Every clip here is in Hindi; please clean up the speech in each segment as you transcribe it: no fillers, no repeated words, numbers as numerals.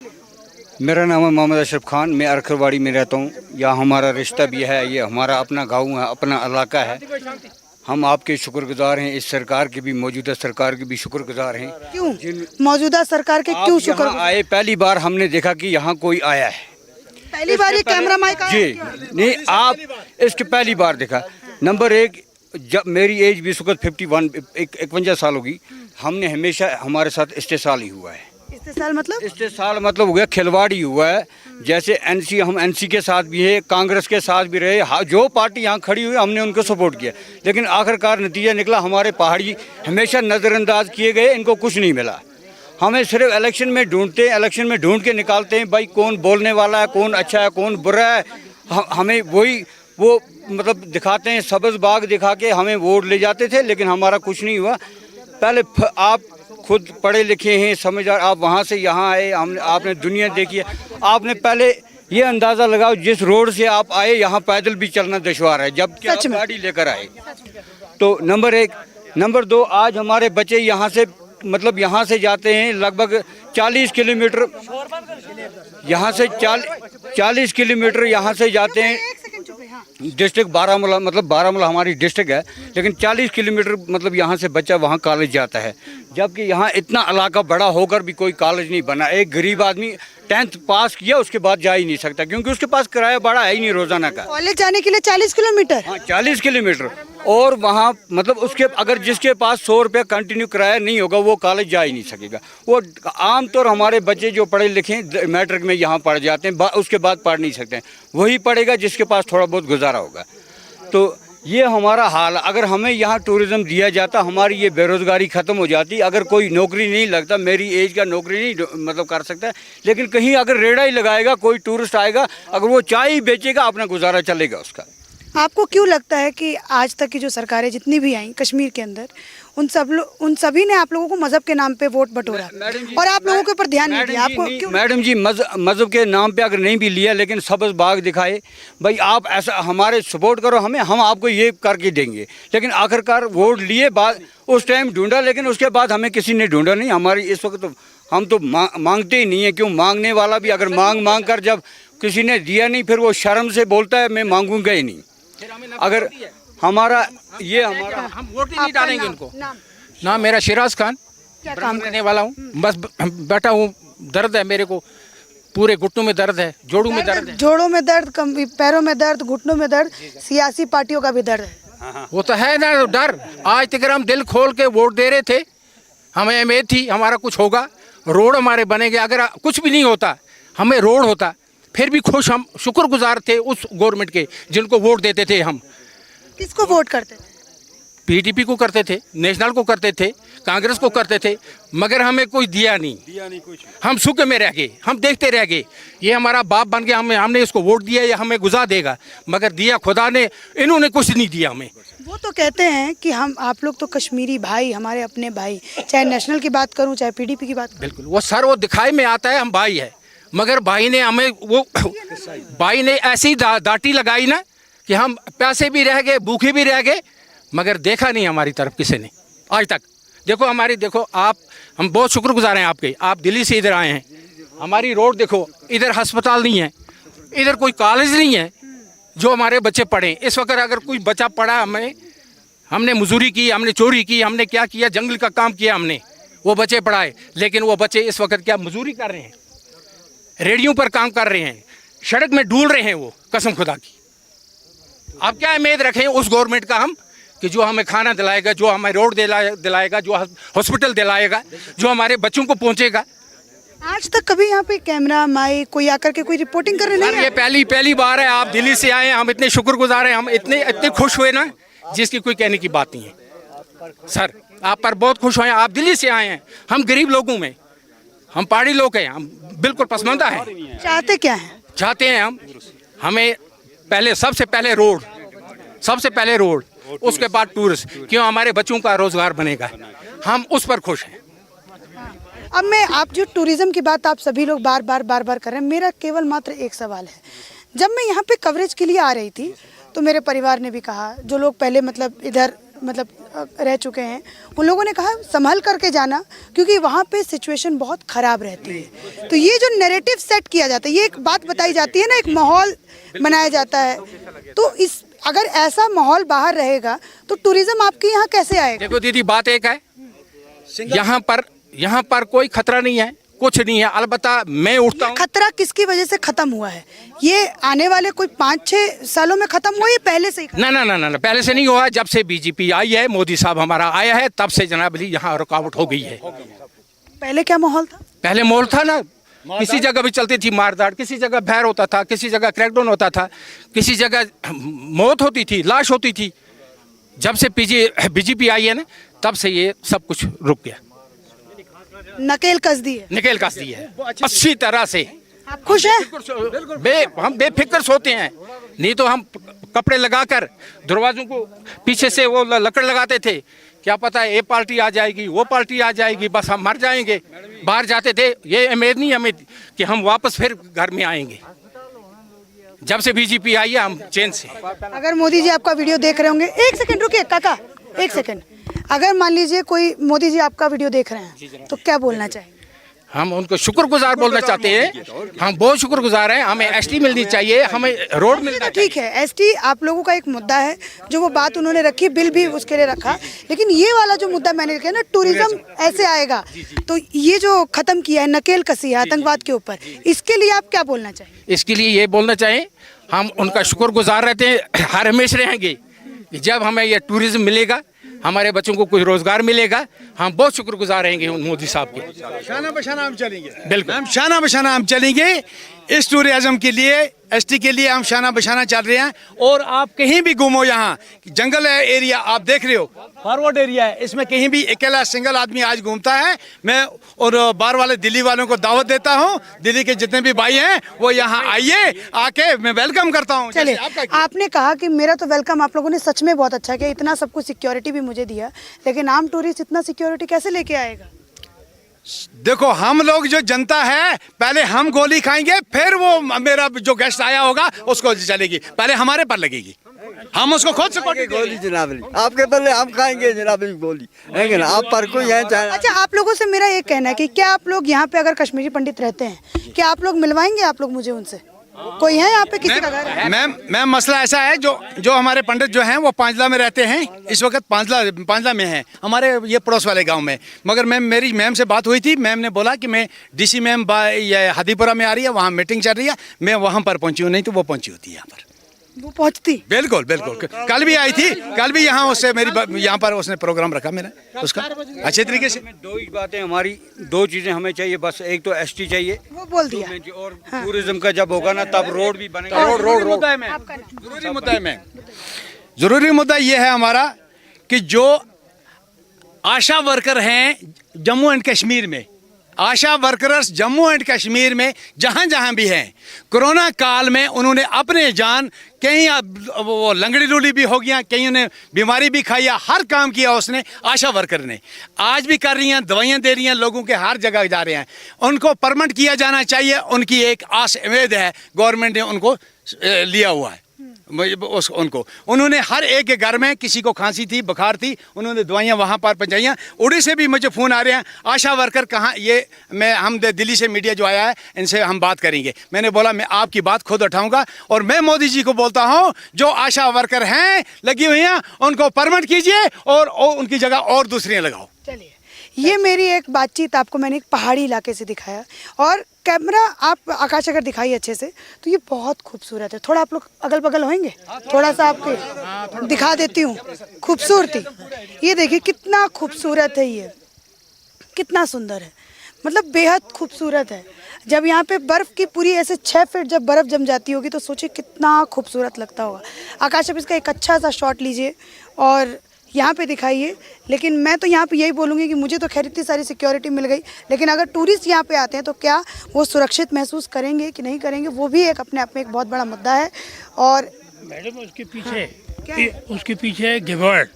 मेरा नाम है मोहम्मद अशरफ खान। मैं अरखरवाड़ी में रहता हूँ। यहाँ हमारा रिश्ता भी है, ये हमारा अपना गांव है, अपना इलाका है। हम आपके शुक्रगुजार हैं, इस सरकार के भी, मौजूदा सरकार के भी शुक्रगुजार हैं। क्यों मौजूदा सरकार के क्यों शुक्र आए? पहली बार हमने देखा कि यहाँ कोई आया है। पहली बार ये कैमरा माइक आया? जी नहीं, आप इसके पहली बार देखा। नंबर एक, जब मेरी एज भी इस वक्त 51 साल होगी, हमने हमेशा हमारे साथ इस्तेसाल ही हुआ है। इस्तेसाल मतलब हो गया खिलवाड़ी हुआ है। जैसे एनसी, हम एनसी के साथ भी है, कांग्रेस के साथ भी रहे, जो पार्टी यहाँ खड़ी हुई हमने उनको सपोर्ट किया, लेकिन आखिरकार नतीजा निकला हमारे पहाड़ी हमेशा नज़रअंदाज किए गए, इनको कुछ नहीं मिला। हमें सिर्फ इलेक्शन में ढूंढते हैं, इलेक्शन में ढूंढ के निकालते हैं भाई कौन बोलने वाला है, कौन अच्छा है, कौन बुरा है। हमें वो मतलब दिखाते हैं, सब्ज़ बाग दिखा के हमें वोट ले जाते थे, लेकिन हमारा कुछ नहीं हुआ। पहले आप खुद पढ़े लिखे हैं, समझदार, आप वहाँ से यहाँ आए, आपने दुनिया देखी है। आपने पहले ये अंदाज़ा लगाओ, जिस रोड से आप आए यहाँ पैदल भी चलना दुश्वार है, जबकि आप गाड़ी लेकर आए। तो नंबर एक। नंबर दो, आज हमारे बच्चे यहाँ से मतलब यहाँ से जाते हैं लगभग 40 किलोमीटर, यहाँ से 40 किलोमीटर यहाँ से जाते हैं। डिस्ट्रिक्ट बारामूला, मतलब बारामूला हमारी डिस्ट्रिक्ट है, लेकिन 40 किलोमीटर मतलब यहाँ से बच्चा वहाँ कॉलेज जाता है, जबकि यहाँ इतना इलाका बड़ा होकर भी कोई कॉलेज नहीं बना। एक गरीब आदमी 10th पास किया, उसके बाद जा ही नहीं सकता, क्योंकि उसके पास किराया बड़ा है ही नहीं रोजाना का। कॉलेज जाने के लिए 40 किलोमीटर? हाँ, 40 किलोमीटर। और वहाँ मतलब उसके अगर जिसके पास 100 रुपये कंटिन्यू किराया नहीं होगा, वो कॉलेज जा ही नहीं सकेगा। वो आमतौर हमारे बच्चे जो पढ़े लिखे मैट्रिक में यहाँ पढ़ जाते हैं, उसके बाद पढ़ नहीं सकते हैं। वही पढ़ेगा जिसके पास थोड़ा बहुत गुजारा होगा। तो ये हमारा हाल। अगर हमें यहाँ टूरिज़्म दिया जाता, हमारी ये बेरोज़गारी ख़त्म हो जाती। अगर कोई नौकरी नहीं लगता, मेरी एज का नौकरी नहीं मतलब कर सकता है, लेकिन कहीं अगर रेड़ा ही लगाएगा, कोई टूरिस्ट आएगा, अगर वो चाय ही बेचेगा, अपना गुजारा चलेगा उसका। आपको क्यों लगता है कि आज तक की जो सरकारें जितनी भी आई कश्मीर के अंदर, उन सभी ने आप लोगों को मजहब के नाम पे वोट बटोरा और आप लोगों के ऊपर ध्यान नहीं दिया? आपको क्यों? मैडम जी, मजहब के नाम पे अगर नहीं भी लिया, लेकिन सब्ज़ बाग दिखाए, भाई आप ऐसा हमारे सपोर्ट करो हमें, हम आपको ये करके देंगे। लेकिन आखिरकार वोट लिए बाद उस टाइम ढूंढा, लेकिन उसके बाद हमें किसी ने ढूंढा नहीं। हमारी इस वक्त हम तो मांगते ही नहीं है। क्यों? मांगने वाला भी अगर मांग कर जब किसी ने दिया नहीं, फिर वो शर्म से बोलता है मैं मांगूंगा ही नहीं। अगर हमारा हम वोट ही नहीं डालेंगे इनको। नाम मेरा शिराज खान, काम करने वाला हूँ, बस बैठा हूँ। दर्द है मेरे को, पूरे घुटनों में दर्द है, जोड़ों में दर्द है, जोड़ों में दर्द, पैरों में दर्द, घुटनों में दर्द। सियासी पार्टियों का भी दर्द है। वो तो है ना डर। आज तक हम दिल खोल के वोट दे रहे थे, हमें उम्मीद थी हमारा कुछ होगा, रोड हमारे बनेंगे। अगर कुछ भी नहीं होता, हमें रोड होता, फिर भी खुश, हम शुक्रगुजार थे उस गवर्नमेंट के जिनको वोट देते थे। हम किसको वोट करते थे? पीडीपी को करते थे, नेशनल को करते थे, कांग्रेस को करते थे, मगर हमें कोई दिया नहीं कुछ। हम सूखे में रह गए, हम देखते रह गए। ये हमारा बाप बन गया, हमने इसको वोट दिया, ये हमें गुजार देगा, मगर दिया खुदा ने, इन्होंने कुछ नहीं दिया हमें। वो तो कहते हैं कि आप लोग तो कश्मीरी भाई, हमारे अपने भाई, चाहे नेशनल की बात करूँ चाहे पीडीपी की बात करूँ। बिल्कुल, वो सर वो दिखाई में आता है हम भाई है, मगर भाई ने हमें भाई ने ऐसी दाटी लगाई ना कि हम पैसे भी रह गए, भूखे भी रह गए, मगर देखा नहीं हमारी तरफ किसी ने आज तक। देखो आप, हम बहुत शुक्रगुजार हैं आपके। आप दिल्ली से इधर आए हैं, हमारी रोड देखो, इधर अस्पताल नहीं है, इधर कोई कॉलेज नहीं है जो हमारे बच्चे पढ़ें। इस वक्त अगर कोई बच्चा पढ़ा, हमने मजदूरी की, हमने चोरी की, हमने क्या किया, जंगल का काम किया, हमने वो बच्चे पढ़ाए, लेकिन वो बच्चे इस वक्त क्या मजदूरी कर रहे हैं, रेडियो पर काम कर रहे हैं, सड़क में ढूंढ रहे हैं वो, कसम खुदा की। आप क्या उम्मीद रखें उस गवर्नमेंट का हम, कि जो हमें खाना दिलाएगा, जो हमें रोड दिलाएगा, जो हॉस्पिटल दिलाएगा, जो हमारे बच्चों को पहुंचेगा। आज तक कभी यहाँ पे कैमरा माइक कोई आकर के कोई रिपोर्टिंग कर रहे नहीं? ये पहली बार है। आप दिल्ली से आए हैं, हम इतने शुक्रगुजार हैं, हम इतने खुश हुए ना, जिसकी कोई कहने की बात नहीं है। सर आप पर बहुत खुश हुए, आप दिल्ली से आए हैं। हम गरीब लोगों में, हम पहाड़ी लोग हैं, हम बिल्कुल पसंदीदा हैं। चाहते क्या है? चाहते हैं हमें पहले सबसे पहले रोड, उसके बाद टूरिस्ट, क्यों हमारे बच्चों का रोजगार बनेगा, हम उस पर खुश हैं। अब आप जो टूरिज्म की बात आप सभी लोग बार बार कर रहे हैं, मेरा केवल मात्र एक सवाल है। जब मैं यहाँ पे कवरेज के लिए आ रही थी, तो मेरे परिवार ने भी कहा, जो लोग पहले मतलब इधर मतलब रह चुके हैं, उन लोगों ने कहा संभल करके जाना, क्योंकि वहाँ पे सिचुएशन बहुत ख़राब रहती है। तो ये जो नैरेटिव सेट किया जाता है, ये एक बात बताई जाती है ना, एक माहौल बनाया जाता है, तो इस अगर ऐसा माहौल बाहर रहेगा तो टूरिज्म आपके यहाँ कैसे आएगा? देखो दीदी, बात एक है, यहाँ पर कोई खतरा नहीं है, कुछ नहीं है। अलबत्ता मैं उठता हूँ। खतरा किसकी वजह से खत्म हुआ है? ये आने वाले कोई 5-6 सालों में खत्म हुआ, ये पहले से ही? ना, पहले से नहीं हुआ। जब से बीजेपी आई है, मोदी साहब हमारा आया है, तब से जनाब अली यहाँ रुकावट हो गई है। पहले क्या माहौल था? पहले माहौल था ना, किसी जगह भी चलती थी मारदाड़, किसी जगह भैर होता था, किसी जगह क्रैकडाउन होता था, किसी जगह मौत होती थी, लाश होती थी। जब से बीजेपी आई है ना, तब से ये सब कुछ रुक गया। नकेल कस दी है, निकेल कस दी है अच्छी तरह से। आप खुश हैं? हम बेफिक्र सोते हैं, नहीं तो हम कपड़े लगाकर दरवाजों को पीछे से वो लकड़ लगाते थे, क्या पता है ये पार्टी आ जाएगी, वो पार्टी आ जाएगी, बस हम मर जाएंगे। बाहर जाते थे, ये उम्मीद नहीं हमें कि हम वापस फिर घर में आएंगे। जब से बीजेपी आई है, हम चैन से। अगर मोदी जी आपका वीडियो देख रहे होंगे, एक सेकंड रुकिए काका, एक सेकंड, अगर मान लीजिए कोई मोदी जी आपका वीडियो देख रहे हैं तो क्या बोलना चाहेंगे? हम उनको शुक्रगुजार बोलना चाहते हैं। हम बहुत शुक्रगुजार हैं। हमें एसटी मिलनी चाहिए, हमें रोड मिलना चाहिए। ठीक है, एसटी आप लोगों का एक मुद्दा है, जो वो बात उन्होंने रखी, बिल भी उसके लिए रखा, लेकिन ये वाला जो मुद्दा मैंने लिखा है ना, टूरिज्म ऐसे आएगा, तो ये जो खत्म किया है, नकेल कसी है आतंकवाद के ऊपर, इसके लिए आप क्या बोलना चाहिए? इसके लिए ये बोलना चाहें, हम उनका शुक्रगुजार रहते हैं, हर हमेशा रहेंगे। जब हमें ये टूरिज्म मिलेगा, हमारे बच्चों को कुछ रोजगार मिलेगा, हम बहुत शुक्रगुजार रहेंगे उन मोदी साहब के। शाना बशाना हम चलेंगे, बिल्कुल हम शाना बशाना हम चलेंगे इस टूरिज्म के लिए, एसटी के लिए हम शाना बशाना चल रहे हैं। और आप कहीं भी घूमो, यहाँ जंगल एरिया आप देख रहे हो, फॉरवर्ड एरिया है, इसमें कहीं भी अकेला सिंगल आदमी आज घूमता है। मैं और बाहर वाले दिल्ली वालों को दावत देता हूँ, दिल्ली के जितने भी भाई हैं वो यहाँ आइए, आके मैं वेलकम करता हूँ। चलिए, आपने कहा कि मेरा तो वेलकम आप लोगों ने सच में बहुत अच्छा किया, इतना सब कुछ सिक्योरिटी भी मुझे दिया, लेकिन आम टूरिस्ट इतना सिक्योरिटी कैसे लेके आएगा? देखो, हम लोग जो जनता है, पहले हम गोली खाएंगे, फिर वो मेरा जो गेस्ट आया होगा उसको चलेगी, पहले हमारे पर लगेगी, हम उसको खुद से गोली जनाब अली, आपके बदले हम खाएंगे जनाब अली गोली, है ना? आप पर कोई है चाहे। अच्छा, आप लोगों से मेरा एक कहना है कि क्या आप लोग यहाँ पे अगर कश्मीरी पंडित रहते हैं, क्या आप लोग मिलवाएंगे आप लोग मुझे उनसे? कोई है यहाँ पे किसी का घर? मैम मसला ऐसा है, जो हमारे पंडित जो हैं वो पांचला में रहते हैं, इस वक्त पांचला में हैं, हमारे ये पड़ोस वाले गांव में। मगर मेरी मैम से बात हुई थी, मैम ने बोला कि मैं डीसी मैम ये हादीपुरा में आ रही है, वहाँ मीटिंग चल रही है, मैं वहाँ पर पहुँची हूँ, नहीं तो वो पहुँची होती है यहाँ पर। वो पहुँचती? बिल्कुल बिल्कुल, कल भी आई थी, कल भी यहाँ उससे मेरी यहाँ पर उसने प्रोग्राम रखा मेरा उसका अच्छे तरीके से। दो ही बातें हमारी, दो चीजें हमें चाहिए बस, एक तो एसटी चाहिए, वो बोल दिया, और टूरिज्म का जब होगा ना तब रोड भी बनेगा। रोड मुद्दा है मैम, जरूरी मुद्दा है मैम। जरूरी मुद्दा ये है हमारा कि जो आशा वर्कर हैं जम्मू एंड कश्मीर में, आशा वर्कर्स जम्मू एंड कश्मीर में जहाँ जहाँ भी हैं, कोरोना काल में उन्होंने अपने जान, कहीं वो लंगड़ी लूली भी हो गया, कहीं उन्हें बीमारी भी खाई, हर काम किया उसने, आशा वर्कर ने आज भी कर रही हैं, दवाइयाँ दे रही हैं, लोगों के हर जगह जा रहे हैं। उनको परमानेंट किया जाना चाहिए, उनकी एक आस उम्मीद है, गवर्नमेंट ने उनको लिया हुआ है उनको। उन्होंने हर एक के घर में, किसी को खांसी थी, बुखार थी, उन्होंने दवाइयाँ वहाँ पर पहुँचाइयाँ। उड़ी से भी मुझे फ़ोन आ रहे हैं, आशा वर्कर कहाँ, ये हम दिल्ली से मीडिया जो आया है, इनसे हम बात करेंगे। मैंने बोला मैं आपकी बात खुद उठाऊँगा, और मैं मोदी जी को बोलता हूँ, जो आशा वर्कर हैं लगी हुई हैं, उनको परमानेंट कीजिए और उनकी जगह और दूसरी लगाओ। चलिए, ये मेरी एक बातचीत आपको मैंने एक पहाड़ी इलाके से दिखाया, और कैमरा आप आकाश अगर दिखाई अच्छे से तो ये बहुत खूबसूरत है। थोड़ा आप लोग अगल बगल होंगे, थोड़ा सा आपके दिखा देती हूँ खूबसूरती। ये देखिए कितना खूबसूरत है, ये कितना सुंदर है, मतलब बेहद खूबसूरत है। जब यहाँ पे बर्फ़ की पूरी ऐसे 6 फीट जब बर्फ़ जम जाती होगी तो सोचिए कितना खूबसूरत लगता होगा। आकाश, अब इसका एक अच्छा सा शॉट लीजिए और यहाँ पे दिखाइए। लेकिन मैं तो यहाँ पे यही बोलूँगी कि मुझे तो खैर इतनी सारी सिक्योरिटी मिल गई, लेकिन अगर टूरिस्ट यहाँ पे आते हैं तो क्या वो सुरक्षित महसूस करेंगे कि नहीं करेंगे, वो भी एक अपने आप में एक बहुत बड़ा मुद्दा है। और मैडम उसके पीछे गिवर्ड,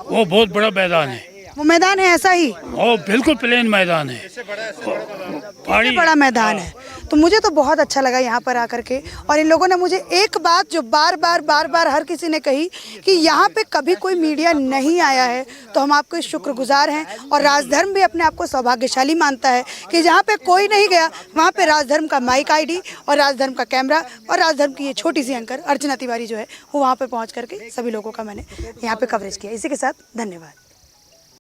वो बहुत बड़ा मैदान है, वो मैदान है ऐसा ही, और बिल्कुल प्लेन मैदान है, इतना बड़ा मैदान है। तो मुझे तो बहुत अच्छा लगा यहाँ पर आकर के। और इन लोगों ने मुझे एक बात जो बार बार हर किसी ने कही कि यहाँ पे कभी कोई मीडिया नहीं आया है, तो हम आपके शुक्रगुजार हैं। और राजधर्म भी अपने आप को सौभाग्यशाली मानता है कि जहाँ पे कोई नहीं गया वहाँ पे राजधर्म का माइक आईडी और राजधर्म का कैमरा और राजधर्म की ये छोटी सी एंकर अर्चना तिवारी जो है वो वहाँ पे पहुँच करके सभी लोगों का मैंने यहाँ पे कवरेज किया। इसी के साथ धन्यवाद।